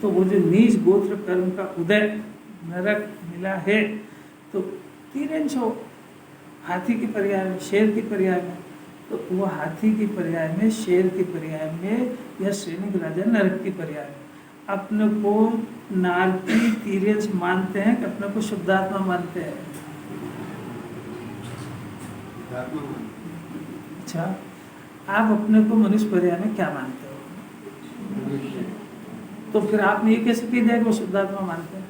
तो वो जो नीच गोत्र कर्म का उदय नरक मिला है, तो 3 अंश हो, हाथी के पर्याय में, शेर के पर्याय में, तो वो हाथी की पर्याय में, शेर की पर्याय में, या सैनिक राजा नरक की पर्याय में। अपने को नारकी तीर्यंश मानते हैं कि अपने को शुद्धात्मा मानते हैं? अच्छा, आप अपने को मनुष्य पर्याय में क्या मानते हो? तो फिर आपने ये कैसे कह दिया कि वो शुद्धात्मा मानते हैं?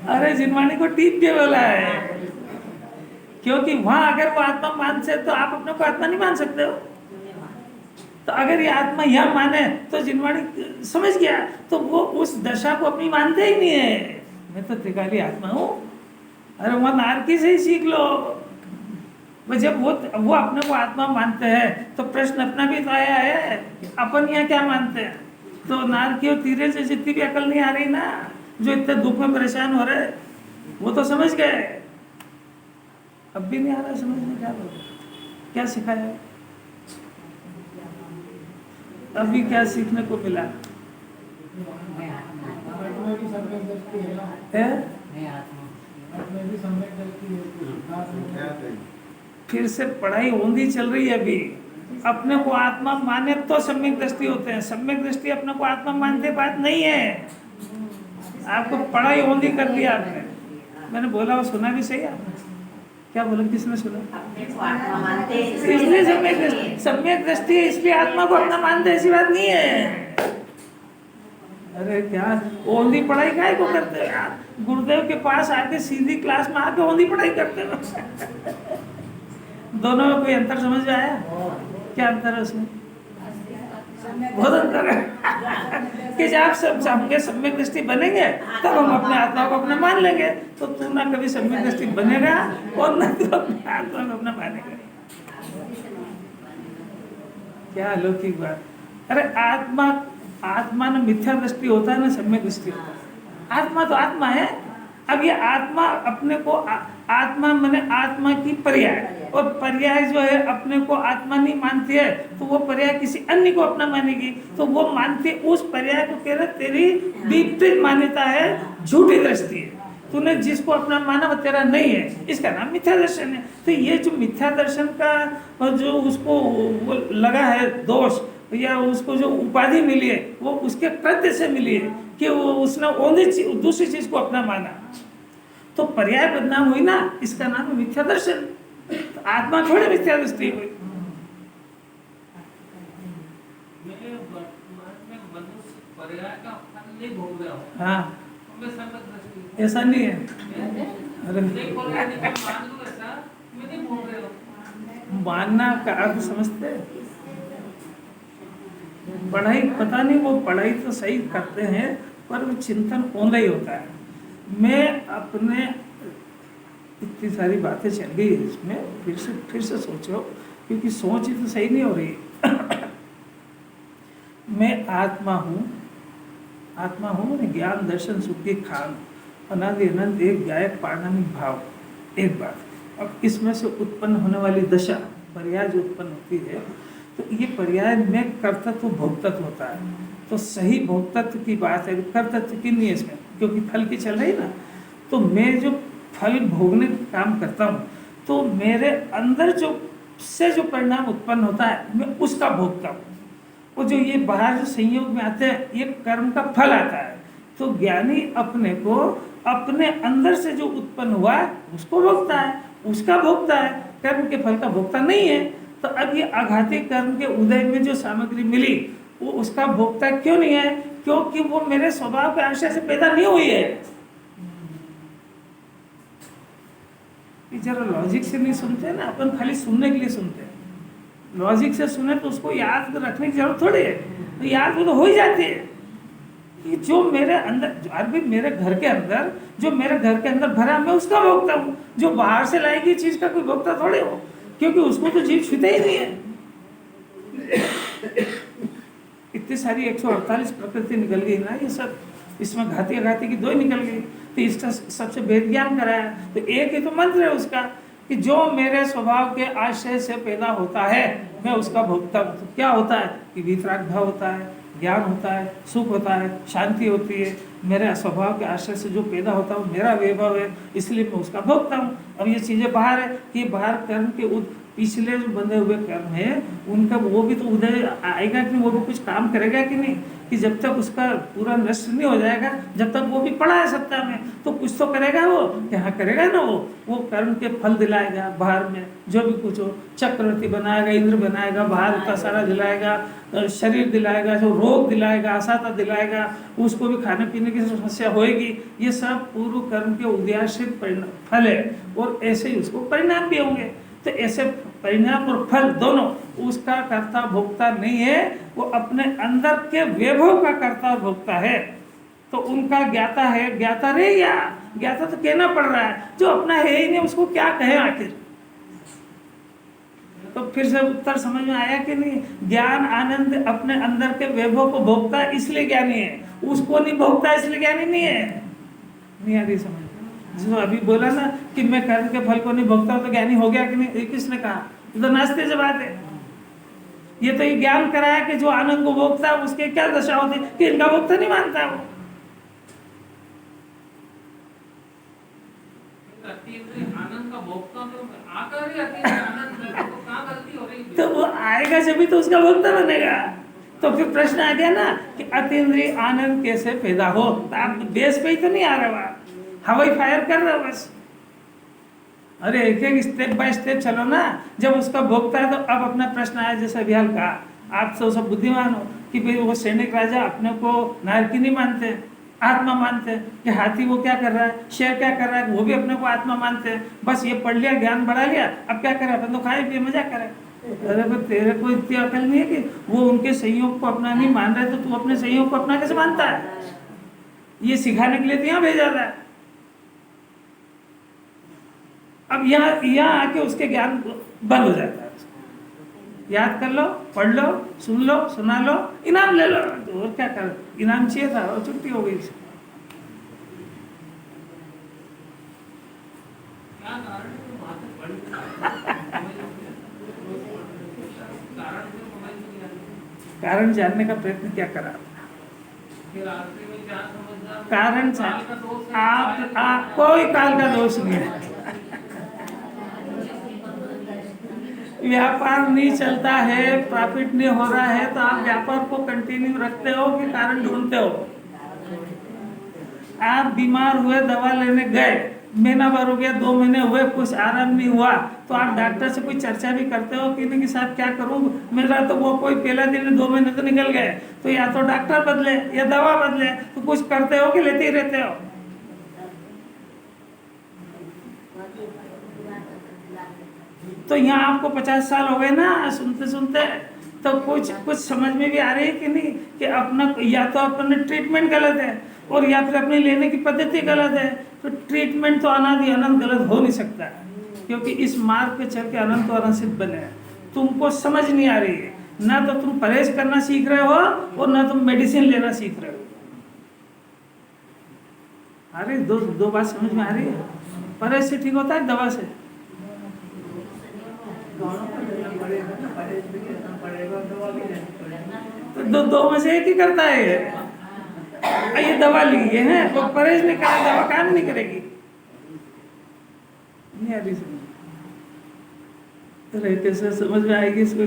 अरे जिनवाणी को टीप के बोला है, क्योंकि वहां अगर वो आत्मा मानते तो आप अपने को आत्मा नहीं मान सकते हो। तो अगर ये आत्मा यह माने तो जिनवाणी समझ गया, तो वो उस दशा को अपनी मानते ही नहीं है। मैं तो त्रिकाली आत्मा हूँ। अरे वहाँ नारकी से ही सीख लो। जब वो अपने को आत्मा मानते हैं तो प्रश्न अपना भी तो आया है, अपन यहाँ क्या मानते हैं? तो नारकी और तीरे से जितनी भी अकल नहीं आ रही ना, जो इतने दुख में परेशान हो रहे, वो तो समझ गए, अब भी नहीं आ रहा समझ में। क्या बोल, क्या सिखाया? अभी क्या सीखने को मिला है? फिर से पढ़ाई ओंधी चल रही है अभी। अपने को आत्मा माने तो सम्यक दृष्टि होते हैं, सम्यक दृष्टि अपने को आत्मा मानते बात नहीं है। आपको पढ़ाई ओंधी कर दिया आपने। मैंने बोला वो सुना भी सही आपने? क्या बोला, किसने सुना? इसलिए सम्यक दृष्टि है, इसलिए आत्मा को अपना मानते, ऐसी बात नहीं है। अरे क्या ओंधी पढ़ाई काहे को करते हैं? गुरुदेव के पास आके सीधी क्लास में आके ओंधी पढ़ाई करते हैं। दोनों में कोई अंतर समझ में आया? क्या अंतर है उसमें? बहुत अंतर है कि जब आप सब हमके सम्यक दृष्टि बनेंगे तब हम अपने आत्मा को अपना मान लेंगे। तो तू ना कभी सम्यक दृष्टि बनेगा और ना तू अपने आत्मा को अपना मानेगा। क्या अलौकिक बात। अरे आत्मा ना मिथ्या दृष्टि होता है ना सम्यक दृष्टि होता है। आत्मा तो आत्मा है। अब ये आत्मा अपने को आत्मा माने आत्मा की पर्याय, और पर्याय जो है अपने को आत्मा नहीं मानती है, तो वो पर्याय किसी अन्य को अपना मानेगी, तो वो मानती उस पर्याय को कह रहे तेरी विपरीत मान्यता है, झूठी दृष्टि है। तूने जिसको अपना माना वो तेरा नहीं है, इसका नाम मिथ्या दर्शन है। तो ये जो मिथ्या दर्शन का जो उसको वो लगा है दोष, या उसको जो उपाधि मिली है वो उसके कृत्य से मिली है कि वो उसने दूसरी चीज को अपना माना, तो पर्याय बदनाम हुई ना, इसका नाम है मिथ्या दर्शन। तो आत्मा थोड़ी मिथ्या दृष्टि हुई। हाँ, ऐसा नहीं है। अरे मानना का अर्थ समझते हैं? पढ़ाई पता नहीं, वो पढ़ाई तो सही करते हैं पर वो चिंतन औंधा ही होता है। मैं अपने, इतनी सारी बातें चल गई है इसमें, फिर से सोचो, क्योंकि सोच ही तो सही नहीं हो रही। मैं आत्मा हूँ, आत्मा हूँ मैंने ज्ञान दर्शन सुख की खान, अनादि अनंत एक गायक पारणामिक भाव, एक बात। अब इसमें से उत्पन्न होने वाली दशा पर्याय जो उत्पन्न होती है, तो ये पर्याय में कर्तत्व भोक्तत्व होता है। तो सही भोक्तत्व की बात है, कर्तत्व की नहीं है इसमें, क्योंकि फल की चल रही ना। तो मैं जो फल भोगने का काम करता हूँ, तो मेरे अंदर जो से जो परिणाम उत्पन्न होता है, मैं उसका भोगता हूँ। वो जो ये बाहर जो संयोग में आते हैं, ये कर्म का फल आता है। तो ज्ञानी अपने को अपने अंदर से जो उत्पन्न हुआ है उसको भोगता है, उसका भोगता है, कर्म के फल का भोगता नहीं है। तो अब ये आघाती कर्म के उदय में जो सामग्री मिली, वो उसका भोगता क्यों नहीं है? क्योंकि वो मेरे स्वभाव के आशय से पैदा नहीं हुई है। जरा लॉजिक से नहीं सुनते ना, अपन खाली सुनने के लिए सुनते हैं। लॉजिक से सुने तो उसको याद रखने की जरूरत थोड़ी है, तो याद वो तो हो ही जाती है कि जो मेरे अंदर, अभी मेरे घर के अंदर जो मेरे घर के अंदर भरा, मैं उसका भोगता हूँ। जो बाहर से लाई गई चीज का कोई भोगता थोड़े हो, क्योंकि उसको तो जीव छूते ही नहीं है। इतनी सारी 148 प्रकृति निकल गई ना, ये सब इसमें घाती अघाती की 2 ही निकल गई। तो इसका सबसे वेद ज्ञान कराया, तो एक ही तो मंत्र है उसका कि जो मेरे स्वभाव के आशय से पैदा होता है, मैं उसका भोगता हूँ। तो क्या होता है कि वितराग भाव होता है, ज्ञान होता है, सुख होता है, शांति होती है। मेरे स्वभाव के आशय से जो पैदा होता है वो मेरा वैभव है, इसलिए मैं उसका भोगता हूँ। अब ये चीज़ें बाहर है कि बाहर कर्म के पिछले जो बंधे हुए कर्म है उनका वो भी तो उदय आएगा कि नहीं, वो भी कुछ काम करेगा कि नहीं, कि जब तक उसका पूरा नष्ट नहीं हो जाएगा, जब तक वो भी पड़ा है सत्ता में, तो कुछ तो करेगा वो, क्या करेगा ना, वो कर्म के फल दिलाएगा। बाहर में जो भी कुछ हो, चक्रवर्ती बनाएगा, इंद्र बनाएगा, बाहर का सारा दिलाएगा, शरीर दिलाएगा, जो रोग दिलाएगा, असाता दिलाएगा, उसको भी खाने पीने की समस्या होएगी। ये सब पूर्व कर्म के उदयाश्रित फल है, और ऐसे ही उसको परिणाम भी होंगे। तो ऐसे परिणाम और फल दोनों उसका कर्ता भोक्ता नहीं है, वो अपने अंदर के वैभव का कर्ता और भोक्ता है। तो उनका ज्ञाता है, ज्ञाता रह गया, ज्ञाता तो कहना पड़ रहा है, जो अपना है ही नहीं उसको क्या कहे आखिर। तो फिर से उत्तर समझ में आया कि नहीं? ज्ञान आनंद अपने अंदर के वैभव को भोगता है इसलिए ज्ञानी है, उसको नहीं भोगता इसलिए ज्ञानी नहीं है। नहीं आ रही समझ? जो अभी बोला ना कि मैं कर्म के फल को नहीं भोगता हूं तो ज्ञानी हो गया कि नहीं, ये किसने कहा? तो नास्ते से बात है। ये तो ये ज्ञान कराया कि जो आनंद को भोगता है उसके क्या दशा होती है कि इनका भोगता नहीं मानता वो। आनंद का भोगता तो आकर ही आनंद है, तो कहाँ गलती हो रही है? तो वो आएगा जब भी तो उसका भोक्ता बनेगा। तो फिर प्रश्न आ गया ना कि अतीन्द्रिय आनंद कैसे पैदा हो? तो आप बेस पे ही तो नहीं आ रहा, हवाई फायर कर रहे हो बस। अरे एक एक स्टेप बाय स्टेप चलो ना। जब उसका भोगता है तो अब अपना प्रश्न आया, जैसे अभियाल कहा, आप तो सब बुद्धिमान हो कि भाई वो सैनिक राजा अपने को नारकी नहीं मानते, आत्मा मानते हैं कि हाथी वो क्या कर रहा है, शेर क्या कर रहा है, वो भी अपने को आत्मा मानते हैं। बस ये पढ़ लिया, ज्ञान बढ़ा लिया, अब क्या करे, अपन तो खाए पिए मजा करे। अरे पर तेरे को इतनी अकल नहीं है कि वो उनके संयोग को अपना नहीं मान रहे, तो तू अपने संयोग को अपना कैसे मानता है? ये सिखाने के लिए तो यहाँ भेजा था। अब यहाँ आके उसके ज्ञान बंद हो जाता है। याद कर लो, पढ़ लो, सुन लो, सुना लो, इनाम ले लो, और क्या कर, इनाम चाहिए था और छुट्टी हो गई। कारण जानने का प्रयत्न क्या करा? कारण आप कोई काल का दोष नहीं है। व्यापार नहीं चलता है, प्रॉफिट नहीं हो रहा है, तो आप व्यापार को कंटिन्यू रखते हो कि कारण ढूंढते हो? आप बीमार हुए, दवा लेने गए, महीना भर हो गया, 2 महीने हुए, कुछ आराम नहीं हुआ, तो आप डॉक्टर से कोई चर्चा भी करते हो कि नहीं कि साहब क्या करूं, मेरा तो वो कोई पहला दिन 2 महीने तो निकल गए, तो या तो डॉक्टर बदले या दवा बदले, तो कुछ करते हो कि लेते ही रहते हो? तो यहाँ आपको 50 साल हो गए ना सुनते सुनते, तो कुछ समझ में भी आ रही है कि नहीं कि अपना या तो अपने ट्रीटमेंट गलत है, और या फिर अपने लेने की पद्धति गलत है, तो ट्रीटमेंट तो अनादि अनंत गलत हो नहीं सकता है, क्योंकि इस मार्ग पे चल के अनंत और अनसिद्ध बने हैं। तुमको समझ नहीं आ रही है, ना तो तुम परहेज करना सीख रहे हो और ना तुम मेडिसिन लेना सीख रहे हो। अरे दो बात समझ में आ रही है? परहेज से ठीक होता है दवा से? दोनों को लेना पड़ेगा ना, परहेज भी करना पड़ेगा, दवा भी लेनी पड़ेगी। तो दो में से एक ही करता है ये दवा ली है वो परहेज नहीं करेगा, दवा काम नहीं करेगी। नहीं आ रही समझ? अरे कैसे समझ में आएगी इसको?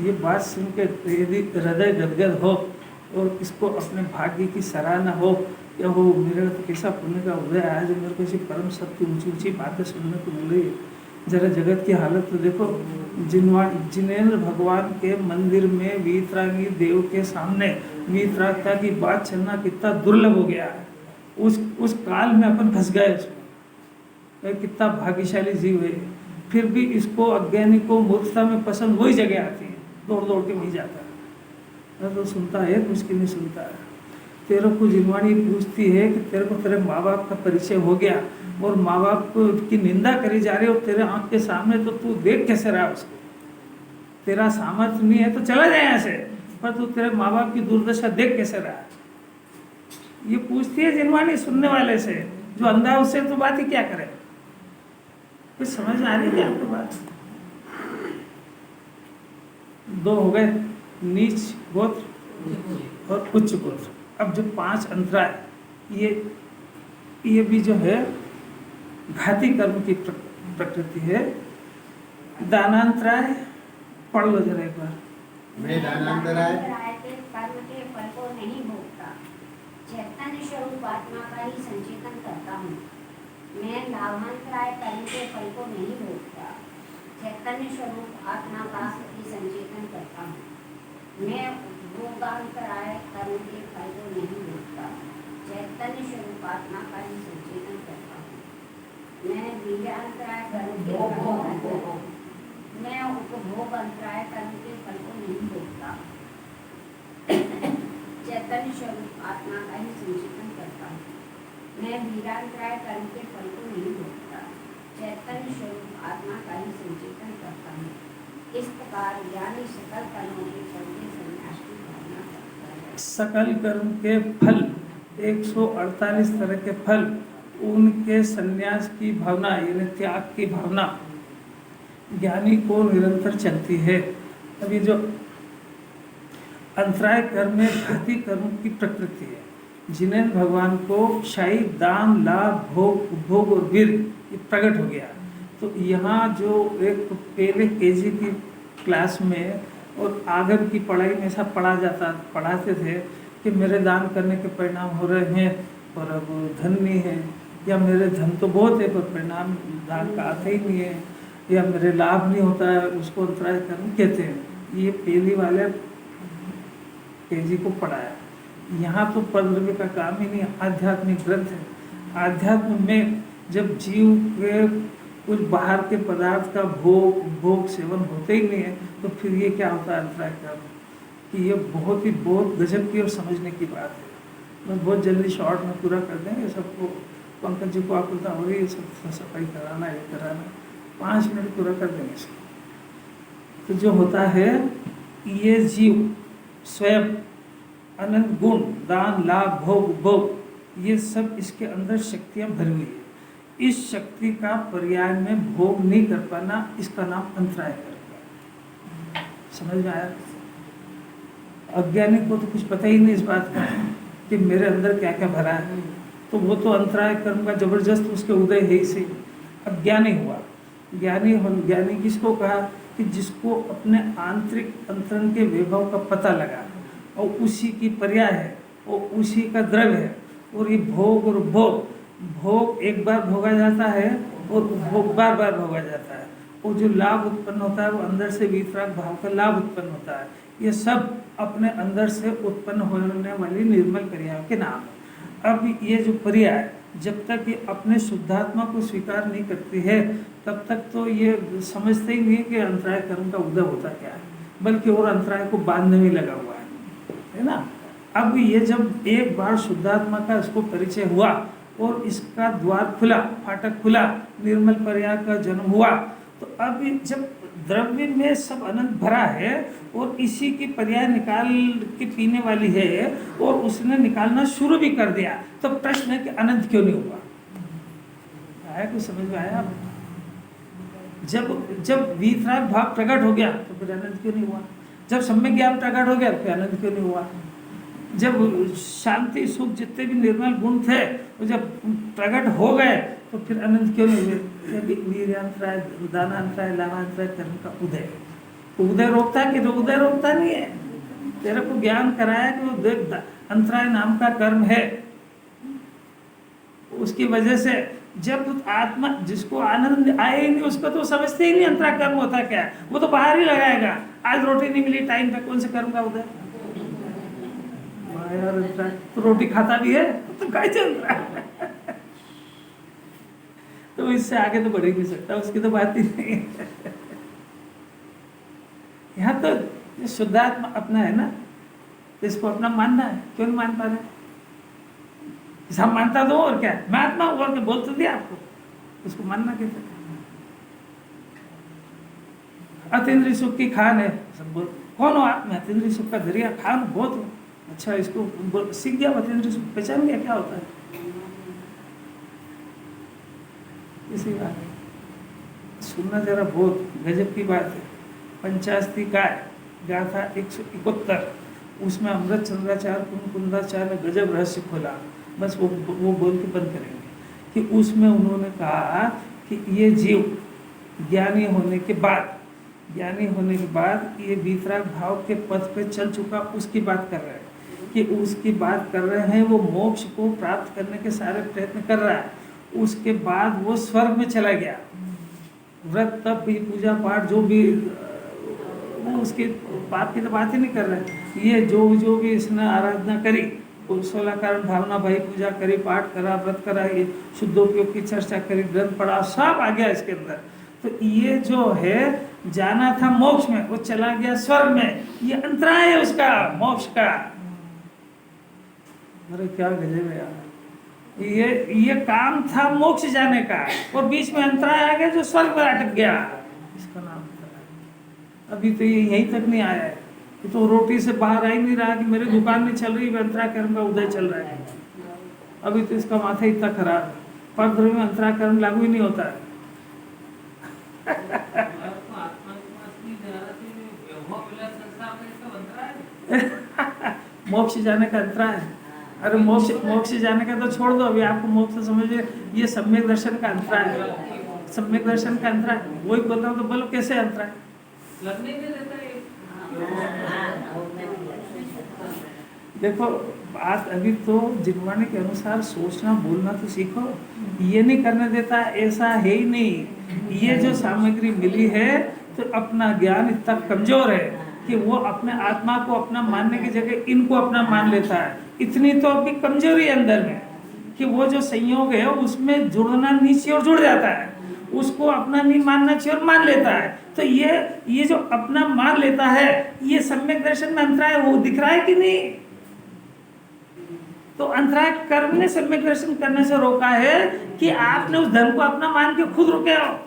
ये बात सुन के यदि हृदय गदगद हो और इसको अपने भाग्य की सराहना हो, या हो मेरे तो कैसा पुण्य का उदय आया जो मेरे को ऐसी परम सत्य ऊंची ऊंची बातें सुनने को मिल रही है। जरा जगत की हालत तो देखो। जिनेंद्र भगवान के मंदिर में वीतरागी देव के सामने वीतरागता की बात चलना कितना दुर्लभ हो गया है। उस काल में अपन फंस गए उसमें। कितना भाग्यशाली जीव है, फिर भी इसको अज्ञानी को मूर्खता में पसंद वही जगह आती है, दौड़ दौड़ के वही जाता है। तो सुनता है कुछ की नहीं सुनता है। तेरे को जिनवाणी पूछती है कि तेरे को तेरे माँ बाप का परिचय हो गया और माँ बाप की निंदा करी जा रही है और तेरे आँख के सामने, तो तू देख कैसे रहा उसको? तेरा सामर्थ्य नहीं है तो चला जाए यहाँ से, पर तू तेरे माँ बाप की दुर्दशा देख कैसे रहा? ये पूछती है जिनवाणी सुनने वाले से। जो अंधा उससे तो बात ही क्या करे? कुछ समझ में आ रही है आपको बात? दो हो गए, नीच गोत्र और उच्च गोत्र। अब जो 5 अंतराय, ये भी जो है घाती कर्म की प्रकृति है। दानांतराय पढ़ लो जरा एक बार। मैं दानांतराय के कर्म के फल को नहीं भोगता, चैतन्य स्वरूप आत्मा का ही संचेतन करता हूँ। मैं लाभांतराय कर्म के फल को नहीं भोगता, चैतन्य स्वरूप आत्मा का ही संचेतन करता हूँ। मैं भोगांतराय कर्म के फल को नहीं भोगता, चैतन्य स्वरूप आत्मा का ही संचेतन करता हूँ। मैं बीजांतराय कर्म के मैं उपभोग अंतराय कर्म के फल को नहीं भोगता, चैतन्य स्वरूप आत्मा का ही संचेतन करता हूँ। मैं वीरांतराय कर्म के फल को नहीं भोगता, चैतन्य स्वरूप आत्मा का ही संचेतन करता हूँ। इस प्रकार ज्ञानी सकल कर्मों के फल के संन्यास की भावना करता है। सकल कर्म के फल 148 तरह के फल, उनके संन्यास की भावना यानी त्याग की भावना ज्ञानी को निरंतर चलती है। अभी जो अंतराय कर्म में घाती कर्म की प्रकृति है, जिन्हें भगवान को क्षय, दान, लाभ, भोग, उपभोग और वीर ये प्रकट हो गया। तो यहाँ जो एक पहले केजी की क्लास में और आगम की पढ़ाई में ऐसा पढ़ाते थे कि मेरे दान करने के परिणाम हो रहे हैं और अब धन नहीं है, या मेरे धन तो बहुत है पर परिणाम दान का आता ही नहीं है, या मेरे लाभ नहीं होता है, उसको अंतराय कर्म कहते हैं। ये पहली वाले केजी को पढ़ाया। यहाँ तो पद्रव्य का काम ही नहीं, आध्यात्मिक ग्रंथ है। आध्यात्म में जब जीव के कुछ बाहर के पदार्थ का भोग सेवन होते ही नहीं है, तो फिर ये क्या होता है अंतराय कर्म? कि ये बहुत गजब की और समझने की बात है। मैं बहुत जल्दी शॉर्ट में पूरा कर देंगे सबको। पंकज जी को आकुलता हो रही है, सब सफाई कराना, ये कराना, 5 मिनट पूरा कर देंगे इसको। तो जो होता है, ये जीव स्वयं अनंत गुण, दान, लाभ, भोग, ये सब इसके अंदर शक्तियाँ भरी हुई है। इस शक्ति का पर्याय में भोग नहीं कर पाना, इसका नाम अंतराय कर्म है। समझ में आया? अज्ञानी को तो कुछ पता ही नहीं इस बात का कि मेरे अंदर क्या क्या भरा है, तो वो तो अंतराय कर्म का जबरदस्त उसके उदय है ही सही। अब ज्ञानी हुआ। ज्ञानी किसको कहा? कि जिसको अपने आंतरिक अंतरंग के वैभव का पता लगा और उसी की पर्याय है और उसी का द्रव्य है। और ये भोग और भोग एक बार भोगा जाता है और भोग बार बार भोगा जाता है। और जो लाभ उत्पन्न होता है वो अंदर से वितराग भाव का लाभ उत्पन्न होता है। ये सब अपने अंदर से उत्पन्न होने वाली निर्मल क्रियाओं के नाम है। अब ये जो पर्याय जब तक ये अपने शुद्धात्मा को स्वीकार नहीं करती है, तब तक तो ये समझते ही नहीं कि अंतराय कर्म का उदय होता क्या है। बल्कि और अंतराय को बांधने में लगा हुआ है ना। अब ये जब एक बार शुद्धात्मा का इसको परिचय हुआ और इसका द्वार खुला, फाटक खुला, निर्मल पर्याय का जन्म हुआ, तो अब जब द्रव्य में सब अनंत भरा है और इसी की पर्याय निकाल के पीने वाली है और उसने निकालना शुरू भी कर दिया, तो प्रश्न है कि अनंत क्यों नहीं हुआ? आया कुछ समझ में आया? जब वीतराग भाव प्रकट हो गया तो फिर अनंत क्यों नहीं हुआ? जब सम्यक ज्ञान प्रकट हो गया फिर अनंत क्यों नहीं हुआ? जब शांति सुख जितने भी निर्मल गुण थे वो जब प्रकट हो गए तो फिर अनंत क्यों नहीं हुए? वीर्यांतराय, दानांतराय, लाभांतराय, कर्म का उदय। तो उदय रोकता है कि उदय रोकता नहीं है? तेरे को ज्ञान कराया कि वो देख अंतराय नाम का कर्म है, उसकी वजह से जब आत्मा जिसको आनंद आए ही नहीं उसको तो समझते ही नहीं अंतराय कर्म होता क्या है, वो तो बाहर ही लगाएगा। आज रोटी नहीं मिली टाइम पे, कौन से कर्म का उदय? यार तो रोटी खाता भी है तो क्या चल रहा है? तो इससे आगे तो बढ़ ही नहीं सकता, उसकी तो बात ही नहीं है। यहाँ तो शुद्धात्मा अपना है ना, तो इसको अपना मानना है। क्यों नहीं मान पा रहे? सब मानता दो और क्या, मैं आत्मा हूं और बोल तो दिया आपको, उसको मानना कैसे? अतीन्द्रिय सुख की खान है, सब बोल कौन हो आप? मैं अतीन्द्रिय सुख का दरिया खान बहुत हूँ। अच्छा, इसको सीख गया, अतीन्द्रिय सुख पहचान गया क्या होता है? इसी बात सुनना जरा, बहुत गजब की बात है। पंचास्ती का गाथा 171, उसमें अमृत चंद्राचार्य कुंदाचार्य ने गजब रहस्य खोला। बस वो बोल के बंद करेंगे कि उसमें उन्होंने कहा कि ये जीव ज्ञानी होने के बाद ये वीतराग भाव के पथ पे चल चुका, उसकी बात कर रहे हैं कि उसकी बात कर रहे हैं। वो मोक्ष को प्राप्त करने के सारे प्रयत्न कर रहा है, उसके बाद वो स्वर्ग में चला गया। व्रत तप भी, पूजा पाठ जो भी, वो उसके बाप की तो बात ही नहीं कर रहे। ये जो भी इसने आराधना करी, 16 कारण भावना भाई, पूजा करी, पाठ करा, व्रत करा, ये शुद्धोपयोग की चर्चा करी, ग्रंथ पढ़ा, सब आ गया इसके अंदर। तो ये जो है जाना था मोक्ष में, वो चला गया स्वर्ग में। ये अंतराय है उसका मोक्ष का। अरे क्या गजब है यार! ये काम था मोक्ष जाने का और बीच में अंतराय आ गया जो स्वर्ग में अटक गया। इसका नाम अंतराय। अभी तो ये यहीं तक नहीं आया है, तो रोटी से बाहर आ ही नहीं रहा कि मेरी दुकान नहीं चल रही, अंतराय कर्म का उदय चल रहा है। अभी तो इसका माथा इतना खराब है, परध्रुव में अंतराय कर्म लागू ही नहीं होता है। मोक्ष जाने का अंतराय है। अरे मोक्ष जाने का तो छोड़ दो, अभी आपको मोक्ष समझिए, ये सम्यक दर्शन का अंतराय है। सम्यक दर्शन का अंतराय वही बोल रहा हूँ, तो बोलो कैसे अंतराय? लगने नहीं देता है। देखो बात अभी तो जिनवाणी के अनुसार सोचना बोलना तो सीखो। ये नहीं करने देता, ऐसा है ही नहीं। ये जो सामग्री मिली है तो अपना ज्ञान इतना कमजोर है कि वो अपने आत्मा को अपना मानने की जगह इनको अपना मान लेता है। इतनी तो अभी कमजोरी है अंदर में कि वो जो संयोग है उसमें जुड़ना नीचे और जुड़ जाता है, उसको अपना नहीं मानना चाहिए और मान लेता है। तो ये जो अपना मान लेता है, ये सम्यक दर्शन में अंतराय वो दिख रहा है कि नहीं? तो अंतराय कर्म ने सम्यक दर्शन करने से रोका है कि आपने उस धर्म को अपना मान के खुद रुके हो।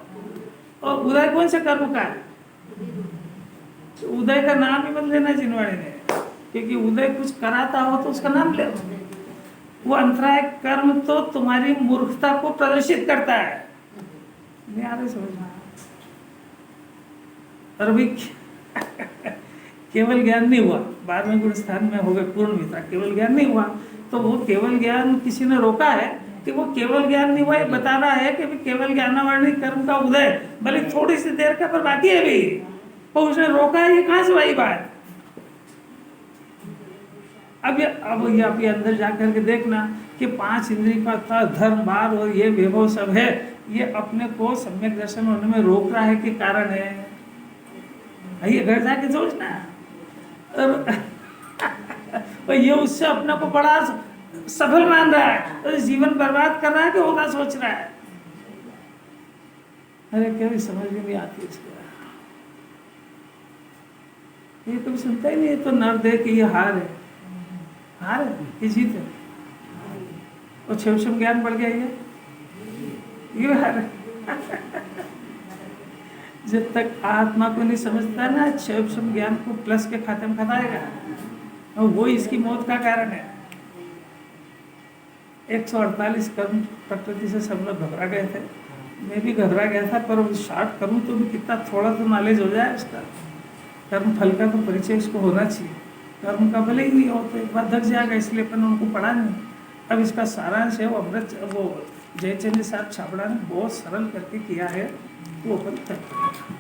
और उदय कौन से कर्म का है? तो उदय का नाम ही बदल देना जिनवाणी ने, क्योंकि उदय कुछ कराता हो तो उसका नाम ले। वो अंतराय कर्म तो तुम्हारी मूर्खता को प्रदर्शित करता है। नहीं आ रही समझ में? और अभी केवल ज्ञान नहीं हुआ, 12वें गुण स्थान में हो गए पूर्ण मित्र, केवल ज्ञान नहीं हुआ। तो वो केवल ज्ञान किसी ने रोका है कि वो केवल ज्ञान नहीं हुआ, ये बता रहा है कि केवल ज्ञानावरणी कर्म का उदय भले थोड़ी सी देर का पर बाकी है अभी, और उसने रोका है। ये कहाँ से भाई बात? अब ये अंदर जाकर के देखना कि 5 इंद्रिय का धर्म भार और ये वैभव सब है, ये अपने को सम्यक दर्शन होने में रोक रहा है कि कारण है? ये घर जाके सोचना। और ये उससे अपने को बड़ा सफल मान रहा है, तो जीवन बर्बाद कर रहा है कि होगा सोच रहा है। अरे क्या समझ में नहीं आती इसको। ये कभी सुनता ही नहीं, ये तो नर दे कि ये हार है, हार है कि जीत है। और क्षम ज्ञान बढ़ गया ये हार है। जब तक आत्मा को नहीं समझता ना, क्षम ज्ञान को प्लस के खाते में खताएगा, और वो इसकी मौत का कारण है। 148 कर्म प्रकृति से सब लोग घबरा गए थे, मैं भी घबरा गया था, पर शार्ट करूं तो भी कितना थोड़ा तो नॉलेज हो जाए उसका। कर्म फल का तो परिचय उसको होना चाहिए, कर्म का भले ही नहीं हो तो एक बार दग जाएगा, इसलिए अपन उनको पढ़ा नहीं। अब इसका सारांश है वो जयचंद साहब छाबड़ा ने बहुत सरल करके किया है, वो अपन करते हैं।